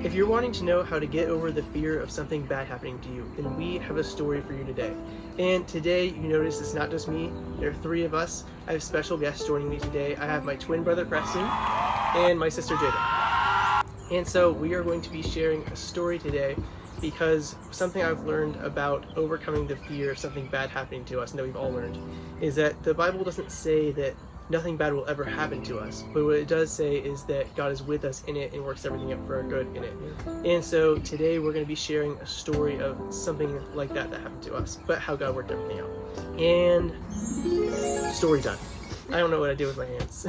If you're wanting to know how to get over the fear of something bad happening to you, then we have a story for you today. And today, you notice it's not just me, there are three of us. I have special guests joining me today. I have my twin brother Preston and my sister Jayda. And so we are going to be sharing a story today because something I've learned about overcoming the fear of something bad happening to us, and that we've all learned, is that the Bible doesn't say that nothing bad will ever happen to us, but what it does say is that God is with us in it and works everything out for our good in it. And so today we're going to be sharing a story of something like that happened to us, but how God worked everything out. And story time. I don't know what I did with my hands.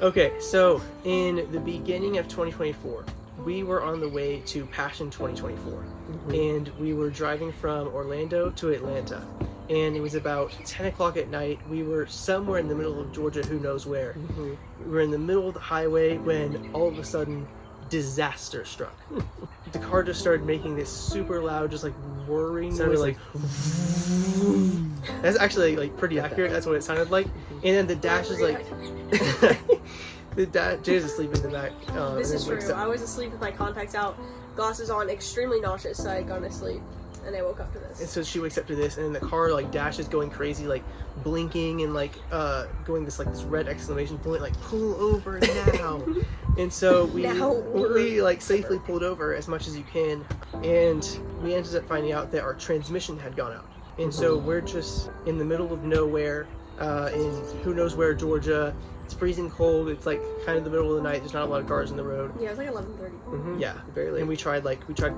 Okay, so in the beginning of 2024, we were on the way to Passion 2024, and we were driving from Orlando to Atlanta. And it was about 10 o'clock at night. We were somewhere in the middle of Georgia, who knows where. We were in the middle of the highway when all of a sudden, disaster struck. The car just started making this super loud, just like whirring noise, like that's actually like pretty accurate. That's what it sounded like. And then the dash is like Jay's asleep in the back. This is true. I was asleep with my contacts out, glasses on, extremely nauseous, so I had gone to sleep. And I woke up to this. And so she wakes up to this, and then the car like dashes going crazy, like blinking and like going this red exclamation point, like pull over now. And so we like safely pulled over as much as you can, and we ended up finding out that our transmission had gone out. And so we're just in the middle of nowhere in who knows where, Georgia. It's freezing cold. It's like kind of the middle of the night. There's not a lot of cars in the road. Yeah, it was like 11:30. Yeah, very late. And we tried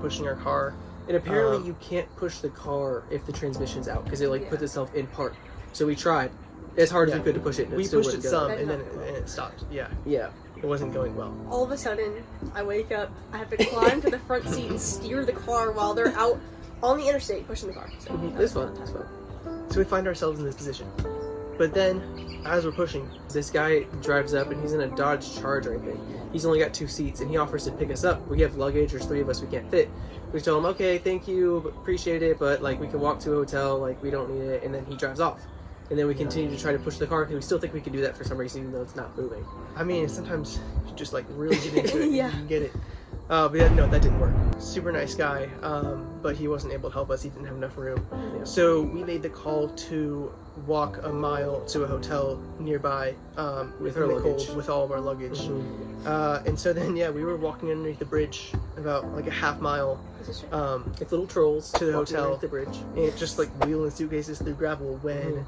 pushing our car. And apparently you can't push the car if the transmission's out because it puts itself in park. So we tried as hard as we could to push it. And we pushed it some, and then it stopped. Yeah. It wasn't going well. All of a sudden, I wake up. I have to climb to the front seat and steer the car while they're out on the interstate pushing the car. So This fun. So we find ourselves in this position. But then, as we're pushing, this guy drives up and he's in a Dodge Charger, I think. He's only got 2 seats and he offers to pick us up. We have luggage, there's 3 of us, we can't fit. We tell him, okay, thank you, appreciate it, but like we can walk to a hotel, like we don't need it, and then he drives off. And then we continue to try to push the car because we still think we can do that for some reason, even though it's not moving. I mean, sometimes you just like really get into it and you can get it. But yeah, no, that didn't work. Super nice guy, but he wasn't able to help us. He didn't have enough room. So we made the call to walk a mile to a hotel nearby with our luggage, with all of our luggage. And so then, we were walking underneath the bridge about like a half mile with little trolls to the hotel. The bridge. And just like wheeling suitcases through gravel when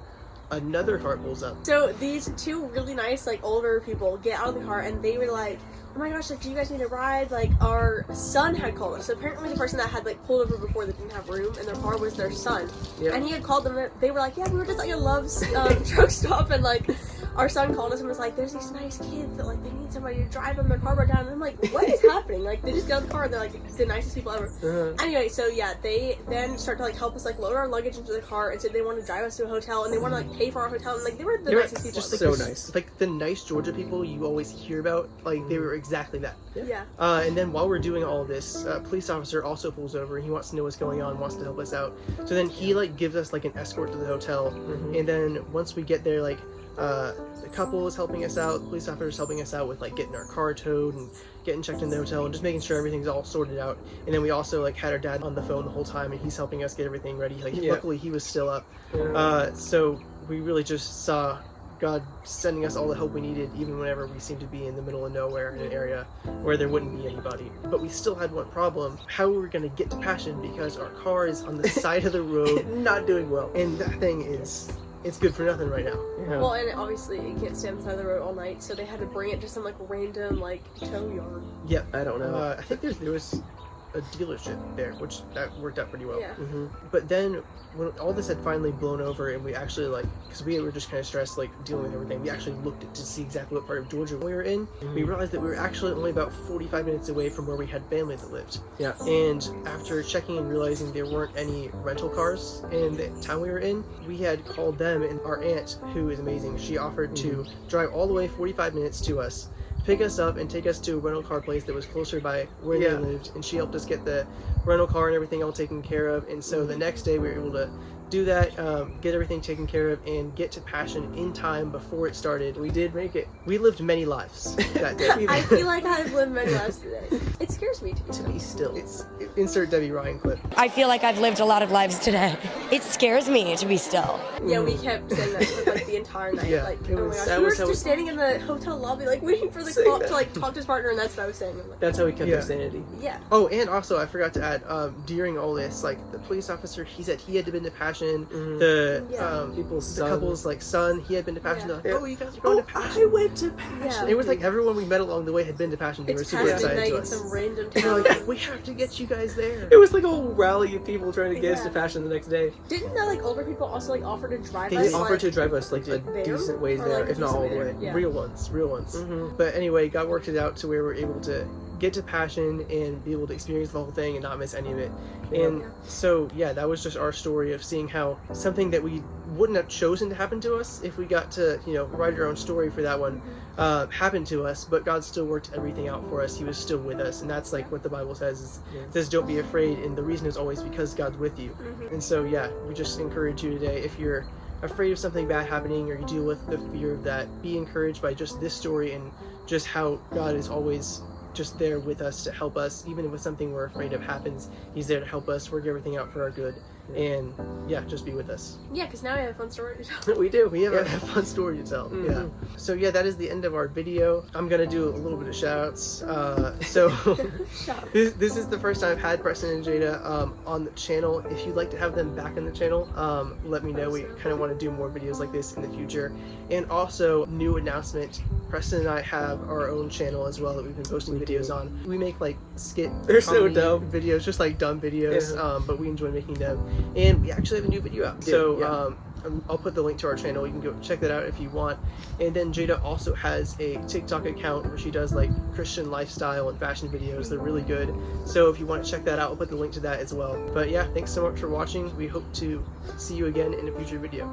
another car pulls up. So these 2 really nice, like older people get out of the car and they were like, oh my gosh, like, do you guys need a ride? Like, our son had called us. So apparently the person that had like pulled over before that didn't have room in their car was their son. And he had called them. They were like, yeah, we were just like a Love's truck stop, and like our son called us and was like, there's these nice kids that like they need somebody to drive them, their car broke down. And I'm like, what is happening? Like, they just get out of the car and they're like the nicest people ever. Anyway, so they then start to like help us like load our luggage into the car and said they want to drive us to a hotel and they want to like pay for our hotel, and like they were the nicest people. Just like so nice. Like the nice Georgia people you always hear about, like they were exactly that. And then while we're doing all of this, a police officer also pulls over and he wants to know what's going on, wants to help us out. So then he like gives us like an escort to the hotel. And then once we get there, like the couple is helping us out, the police officer is helping us out with like getting our car towed and getting checked in the hotel and just making sure everything's all sorted out. And then we also like had our dad on the phone the whole time and he's helping us get everything ready. Like luckily he was still up. So we really just saw God sending us all the help we needed, even whenever we seemed to be in the middle of nowhere in an area where there wouldn't be anybody. But we still had one problem: how we were going to get to Passion, because our car is on the side of the road, not doing well. And that thing it's good for nothing right now. Well, and obviously it can't stay on the side of the road all night, so they had to bring it to some like random like tow yard. I don't know. I think there was a dealership there, which that worked out pretty well. But then when all this had finally blown over and we actually like, because we were just kind of stressed like dealing with everything, we actually looked to see exactly what part of Georgia we were in. We realized that we were actually only about 45 minutes away from where we had family that lived. And after checking and realizing there weren't any rental cars in the town we were in, we had called them, and our aunt, who is amazing, she offered to drive all the way 45 minutes to us, pick us up and take us to a rental car place that was closer by where they lived, and she helped us get the rental car and everything all taken care of. And so the next day we were able to do that, get everything taken care of, and get to Passion in time before it started. We did make it. We lived many lives that day. I feel like I've lived many lives today. It scares me to Be still. Insert Debbie Ryan clip. I feel like I've lived a lot of lives today. It scares me to be still. Yeah, we kept saying that for like the entire night. Yeah, Like, it oh my was- gosh, that we were was how just standing in the hotel lobby, like waiting for the Saying cop that. to like talk to his partner, and that's what I was saying. I'm like, That's how we kept Yeah. our sanity. yeah. Oh, and also I forgot to add, during all this, like the police officer, he said he had been to Passion. Mhm. The Yeah. People's the son. couple's like son, he had been to Passion. Yeah. They're like, oh, you guys are going to Passion. I went to Passion. Yeah. It was like everyone we met along the way had been to Passion. They were It's super past excited midnight to in us. some random And they're town. like, we have to get you guys there. It was like a whole rally of people trying to get us to Yeah. Passion the next day. Didn't the like older people also like offer to drive They us? did They offered like, to drive us like a there? decent ways Or, there, like, if not all the decent way. there. Yeah. Real ones, real ones. Mhm. But anyway, God worked it out to where we're able to get to Passion and be able to experience the whole thing and not miss any of it. And Yeah. so, yeah, that was just our story of seeing how something that we wouldn't have chosen to happen to us if we got to, write our own story for that one, happened to us, but God still worked everything out for us. He was still with us, and that's like what the Bible says is, Yeah. it says don't be afraid, and the reason is always because God's with you. Mhm. And so, yeah, we just encourage you today, if you're afraid of something bad happening or you deal with the fear of that, be encouraged by just this story and just how God is always just there with us to help us. Even if something we're afraid of happens, He's there to help us work everything out for our good. And yeah, just be with us. Yeah, because now I have a fun story to tell. We do. We have Yeah. a fun story to tell. Mhm. Yeah. So yeah, that is the end of our video. I'm gonna do a little bit of shout outs. So Shut this is the first time I've had Preston and Jayda on the channel. If you'd like to have them back on the channel, let me know. We kind of want to do more videos like this in the future. And also, new announcement, Preston and I have our own channel as well that we've been posting We videos do. on. We make like skit They're so comedy dumb. videos, just like dumb videos, Yeah. but we enjoy making them. And we actually have a new video out. do, So yeah. I'll put the link to our channel. You can go check that out if you want. And then Jayda also has a TikTok account where she does like Christian lifestyle and fashion videos. They're really good. So if you want to check that out, I'll put the link to that as well. But yeah, thanks so much for watching. We hope to see you again in a future video.